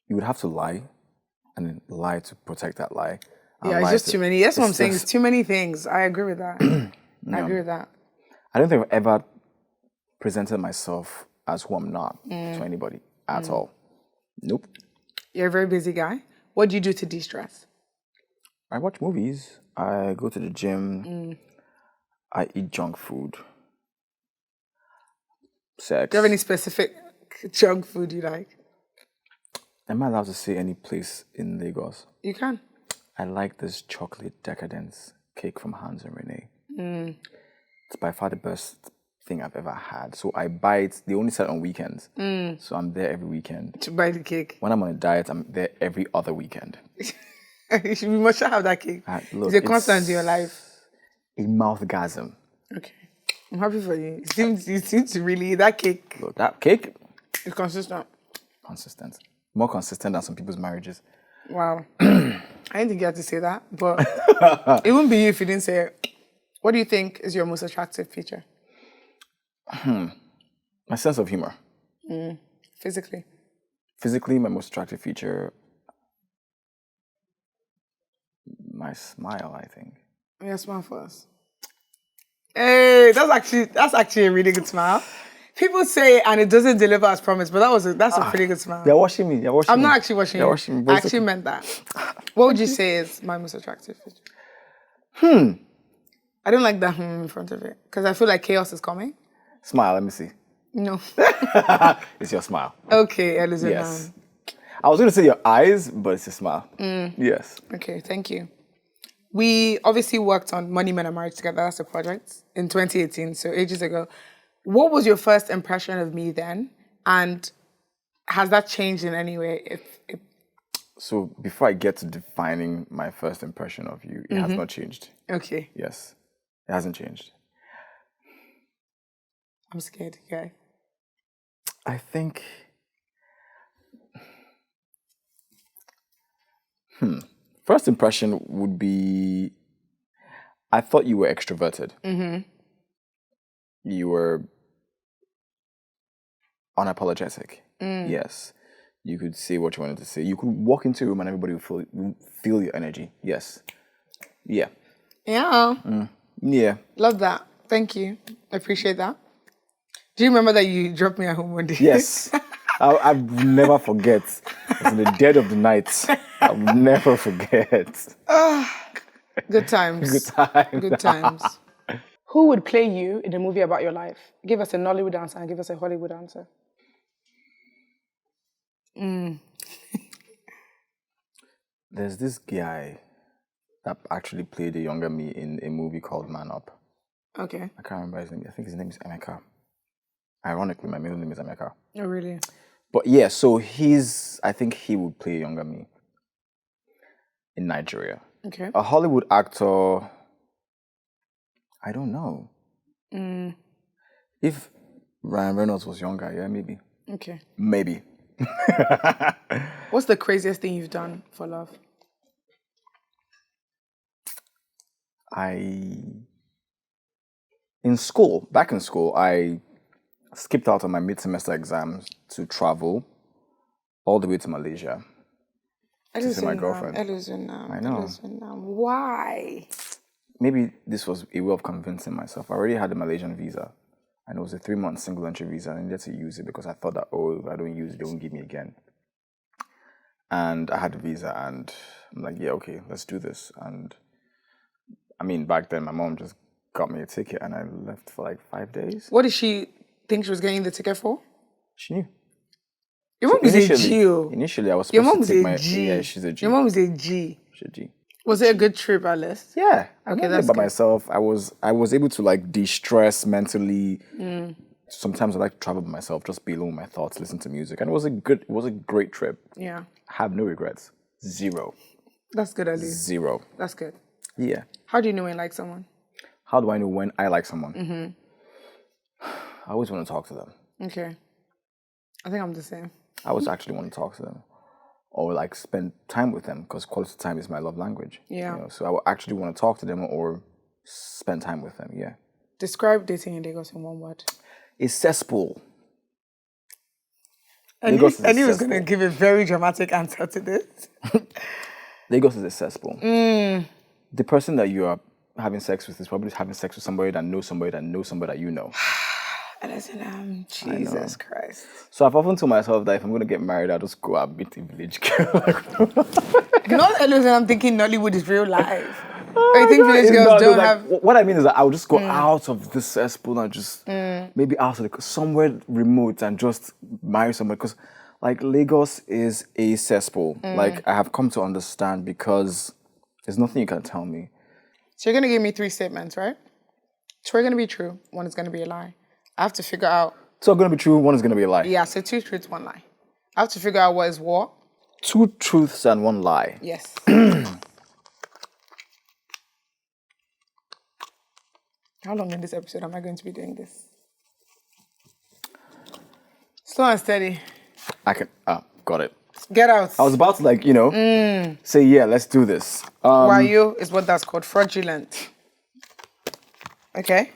Speaker 2: you would have to lie and then lie to protect that lie.
Speaker 1: Yeah, it's just too many. That's what I'm saying. It's too many things. I agree with that. I agree with that.
Speaker 2: I don't think I've ever presented myself as who I'm not to anybody at all. Nope.
Speaker 1: You're a very busy guy. What do you do to de-stress?
Speaker 2: I watch movies. I go to the gym. I eat junk food. Sex.
Speaker 1: Do you have any specific junk food you like?
Speaker 2: Am I allowed to say any place in Lagos?
Speaker 1: You can.
Speaker 2: I like this chocolate decadence cake from Hans and Renee. It's by far the best thing I've ever had. So I buy it. They only sell it on weekends. So I'm there every weekend.
Speaker 1: To buy the cake?
Speaker 2: When I'm on a diet, I'm there every other weekend.
Speaker 1: You must have that cake. Look, it's a constant in your life.
Speaker 2: A mouthgasm.
Speaker 1: Okay. I'm happy for you. You seem to really, that cake.
Speaker 2: Look, that cake?
Speaker 1: It's consistent.
Speaker 2: Consistent. More consistent than some people's marriages.
Speaker 1: Wow. I didn't think you had to say that, but it wouldn't be you if you didn't say it. What do you think is your most attractive feature?
Speaker 2: My sense of humor.
Speaker 1: Physically?
Speaker 2: Physically, my most attractive feature, my smile, I think.
Speaker 1: Yeah, smile for us. Hey, that's actually a really good smile. People say and it doesn't deliver as promised, but that's a pretty good smile.
Speaker 2: They're watching me.
Speaker 1: I'm not actually watching you.
Speaker 2: Watching me.
Speaker 1: I actually meant that. What would you say is my most attractive feature? I don't like that in front of it because I feel like chaos is coming.
Speaker 2: Smile, let me see.
Speaker 1: No.
Speaker 2: It's your smile.
Speaker 1: Okay, Elozonam.
Speaker 2: Yes. I was going to say your eyes, but it's your smile. Yes.
Speaker 1: Okay, thank you. We obviously worked on Money, Men and Marriage together as a project in 2018, so ages ago. What was your first impression of me then? And has that changed in any way?
Speaker 2: So before I get to defining my first impression of you, it has not changed.
Speaker 1: Okay.
Speaker 2: Yes, it hasn't changed.
Speaker 1: I'm scared, guy.
Speaker 2: I think... First impression would be... I thought you were extroverted. You were unapologetic. Yes. You could say what you wanted to say. You could walk into a room and everybody would feel your energy. Yes. Yeah.
Speaker 1: Yeah.
Speaker 2: Yeah.
Speaker 1: Love that. Thank you. I appreciate that. Do you remember that you dropped me at home one day?
Speaker 2: Yes. I'll never forget. It's in the dead of the night. I'll never forget.
Speaker 1: Good times.
Speaker 2: Good time.
Speaker 1: Good times. Who would play you in a movie about your life? Give us a Nollywood answer and give us a Hollywood answer.
Speaker 2: There's this guy that actually played a younger me in a movie called Man Up.
Speaker 1: Okay.
Speaker 2: I can't remember his name. I think his name is Emeka. Ironically, my middle name is Emeka.
Speaker 1: Oh, really?
Speaker 2: But yeah, so I think he would play a younger me in Nigeria.
Speaker 1: Okay.
Speaker 2: A Hollywood actor, I don't know. If Ryan Reynolds was younger, yeah, maybe.
Speaker 1: Okay.
Speaker 2: Maybe.
Speaker 1: What's the craziest thing you've done for love?
Speaker 2: Back in school, I skipped out on my mid-semester exams to travel all the way to Malaysia to see my girlfriend.
Speaker 1: Elozonam.
Speaker 2: I know.
Speaker 1: Elozonam. Why?
Speaker 2: Maybe this was a way of convincing myself. I already had a Malaysian visa, and it was a 3-month single entry visa. I needed to use it because I thought that, if I don't use it, they won't give me again. And I had the visa, and I'm like, yeah, okay, let's do this. And I mean, back then, my mom just got me a ticket, and I left for like 5 days.
Speaker 1: What did she think she was getting the ticket for?
Speaker 2: She knew.
Speaker 1: Your mom is a G.
Speaker 2: Initially, I was
Speaker 1: Your
Speaker 2: supposed
Speaker 1: mom
Speaker 2: to
Speaker 1: is
Speaker 2: take
Speaker 1: a G.
Speaker 2: Yeah, she's a G.
Speaker 1: Your mom is a G.
Speaker 2: She's a G.
Speaker 1: Was it a good trip, Alice?
Speaker 2: Yeah.
Speaker 1: Okay,
Speaker 2: I
Speaker 1: that's
Speaker 2: by
Speaker 1: good.
Speaker 2: myself. I was able to like de-stress mentally. Sometimes I like to travel by myself, just be alone with my thoughts, listen to music, and it was a great trip.
Speaker 1: Yeah.
Speaker 2: I have no regrets. Zero.
Speaker 1: That's good, Alice.
Speaker 2: Zero.
Speaker 1: That's good.
Speaker 2: Yeah.
Speaker 1: How do you know when you like someone?
Speaker 2: How do I know when I like someone? I always want to talk to them.
Speaker 1: Okay. I think I'm the same.
Speaker 2: I always actually want to talk to them. Or like spend time with them, because quality time is my love language.
Speaker 1: Yeah.
Speaker 2: So I would actually want to talk to them or spend time with them, yeah.
Speaker 1: Describe dating in Lagos in one word.
Speaker 2: A cesspool.
Speaker 1: I knew he was going to give a very dramatic answer to this.
Speaker 2: Lagos is a cesspool. The person that you are having sex with is probably having sex with somebody that knows somebody that knows somebody that you know.
Speaker 1: Elozonam, Jesus Christ.
Speaker 2: So I've often told myself that if I'm going to get married, I'll just go and meet a village girl.
Speaker 1: Not Elozonam thinking Nollywood is real life. I think village girls don't have...
Speaker 2: What I mean is that I'll just go out of this cesspool and just maybe out of somewhere remote and just marry somebody. Because like Lagos is a cesspool. Like I have come to understand, because there's nothing you can tell me.
Speaker 1: So you're going to give me 3 statements, right? 2 are going to be true. 1 is going to be a lie. I have to figure out...
Speaker 2: 2 are going to be true, 1 is going to be a lie.
Speaker 1: Yeah, so 2 truths, 1 lie. I have to figure out what is what.
Speaker 2: 2 truths and 1 lie.
Speaker 1: Yes. How long in this episode am I going to be doing this? Slow and steady.
Speaker 2: I can... got it.
Speaker 1: Get out.
Speaker 2: I was about to say, yeah, let's do this.
Speaker 1: Wayo is what that's called. Fraudulent. Okay.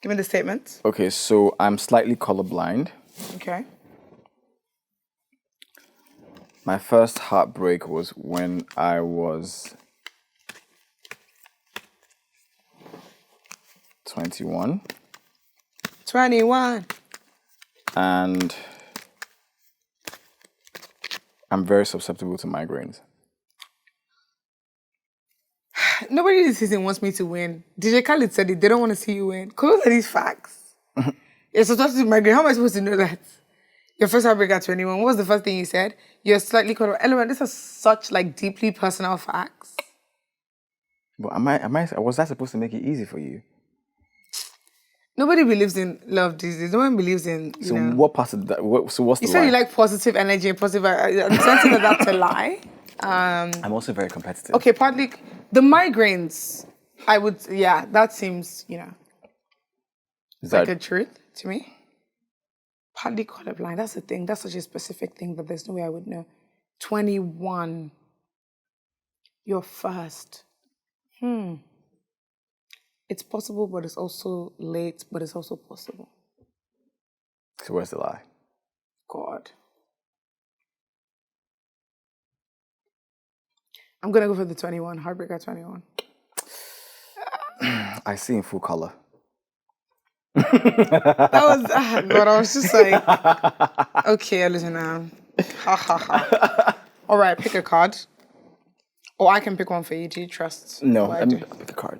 Speaker 1: Give me the statement.
Speaker 2: Okay, so I'm slightly colorblind.
Speaker 1: Okay.
Speaker 2: My first heartbreak was when I was 21.
Speaker 1: 21.
Speaker 2: And I'm very susceptible to migraines.
Speaker 1: Nobody this season wants me to win. DJ Khaled said it. They don't want to see you win. Because those are these facts. You're susceptible to migraine. How am I supposed to know that? Your first heartbreak at 21. What was the first thing you said? You're slightly caught. Element. These are such like deeply personal facts.
Speaker 2: But was that supposed to make it easy for you?
Speaker 1: Nobody believes in love these days. No one believes in, you know.
Speaker 2: What part of that? What's the
Speaker 1: You
Speaker 2: lie?
Speaker 1: said you like positive energy and positive... I'm sensing that that's a lie.
Speaker 2: I'm also very competitive.
Speaker 1: Okay, partly... The migraines, I would... Yeah, that seems,
Speaker 2: Is
Speaker 1: like
Speaker 2: that
Speaker 1: a truth to me. Partly colorblind. That's the thing. That's such a specific thing that there's no way I would know. 21. You're first. It's possible, but it's also late, but it's also possible.
Speaker 2: So where's the lie?
Speaker 1: God. I'm going to go for the 21, Heartbreaker 21.
Speaker 2: I see in full color.
Speaker 1: That was, God, I was just like, okay, Elozonam. Ha ha ha. All right, pick a card. Or I can pick one for you. Do you trust?
Speaker 2: No,
Speaker 1: what I
Speaker 2: let me
Speaker 1: do?
Speaker 2: pick a card.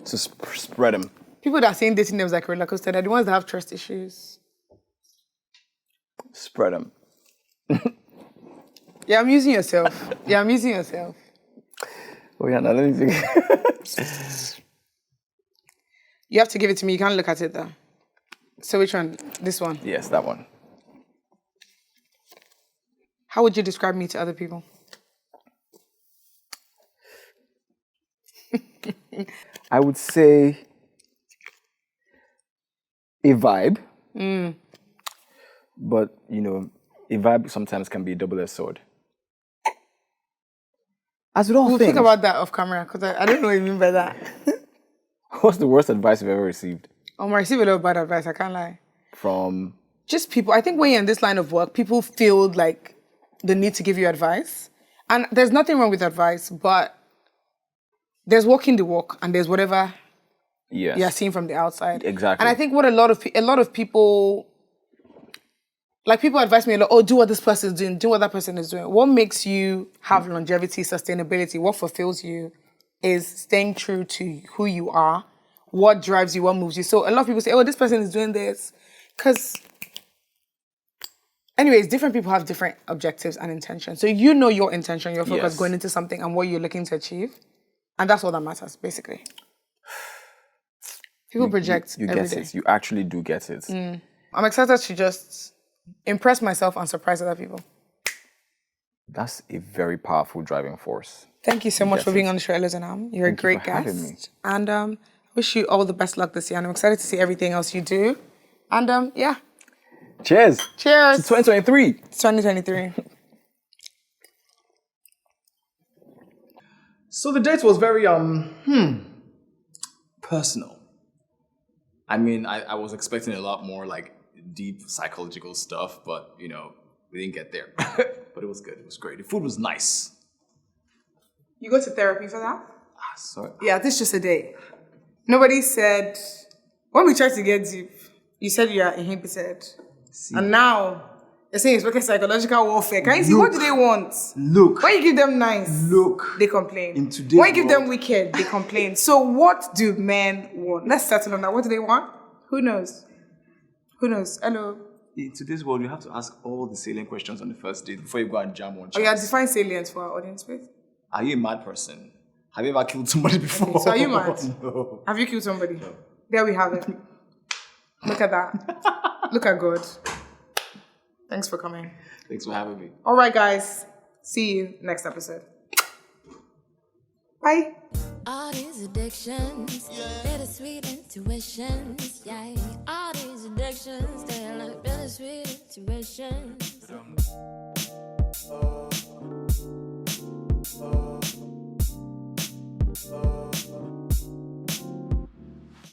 Speaker 2: So spread them.
Speaker 1: People that are saying dating names like a roller coaster, they're the ones that have trust issues.
Speaker 2: Spread them.
Speaker 1: Yeah, I'm using yourself. Yeah, I'm using yourself.
Speaker 2: Oh yeah, now let me think.
Speaker 1: You have to give it to me. You can't look at it though. So which one? This one.
Speaker 2: Yes, that one.
Speaker 1: How would you describe me to other people?
Speaker 2: I would say a vibe. But, you know, a vibe sometimes can be a double-edged sword. As with all
Speaker 1: We'll
Speaker 2: things.
Speaker 1: talk about that off camera because I don't know what you mean by that.
Speaker 2: What's the worst advice you've ever received?
Speaker 1: I receive a lot of bad advice. I can't lie.
Speaker 2: From?
Speaker 1: Just people. I think when you're in this line of work, people feel like the need to give you advice. And there's nothing wrong with advice, but there's walking the walk and there's whatever
Speaker 2: Yes.
Speaker 1: you're seeing from the outside.
Speaker 2: Exactly.
Speaker 1: And I think what a lot of people, like people advise me a lot, oh, do what this person is doing, do what that person is doing. What makes you have longevity, sustainability, what fulfills you is staying true to who you are, what drives you, what moves you. So a lot of people say, oh, this person is doing this. Because, anyways, different people have different objectives and intentions. So you know your intention, your focus
Speaker 2: Yes.
Speaker 1: going into something and what you're looking to achieve. And that's all that matters, basically. People project
Speaker 2: You
Speaker 1: every
Speaker 2: get
Speaker 1: day.
Speaker 2: it. You actually do get it.
Speaker 1: I'm excited to just impress myself and surprise other people.
Speaker 2: That's a very powerful driving force.
Speaker 1: Thank you so much
Speaker 2: Yes,
Speaker 1: for being
Speaker 2: it's-
Speaker 1: on the show, Elozonam. You're
Speaker 2: Thank
Speaker 1: a great
Speaker 2: you for having me.
Speaker 1: guest. And wish you all the best luck this year. And I'm excited to see everything else you do. And yeah,
Speaker 2: Cheers.
Speaker 1: cheers.
Speaker 2: To 2023.
Speaker 1: 2023.
Speaker 2: So the date was very personal. I mean, I was expecting a lot more like deep psychological stuff, but you know, we didn't get there. But it was good. It was great. The food was nice.
Speaker 1: You go to therapy for that?
Speaker 2: Sorry.
Speaker 1: Yeah, this is just a day. Nobody said, when we tried to get deep, you said you are inhibited. And now, you're saying it's working psychological warfare. Can you see, what do they want?
Speaker 2: Look.
Speaker 1: When you give them nice,
Speaker 2: Look.
Speaker 1: they complain.
Speaker 2: In today's
Speaker 1: when you give them
Speaker 2: world-
Speaker 1: wicked, they complain. So what do men want? Let's settle on that. What do they want? Who knows? Who knows? Hello.
Speaker 2: In today's world, you have to ask all the salient questions on the first date before you go and jam on
Speaker 1: Oh, yeah,
Speaker 2: chance.
Speaker 1: define salient for our audience, please.
Speaker 2: Are you a mad person? Have you ever killed somebody before?
Speaker 1: Okay, so are you mad?
Speaker 2: No.
Speaker 1: Have you killed somebody? No. There we have it. Look at that. Look at God. Thanks for coming.
Speaker 2: Thanks for having me.
Speaker 1: All right, guys. See you next episode. Bye.
Speaker 4: All these addictions, bittersweet intuitions, yeah. All these addictions, they're like bittersweet intuitions.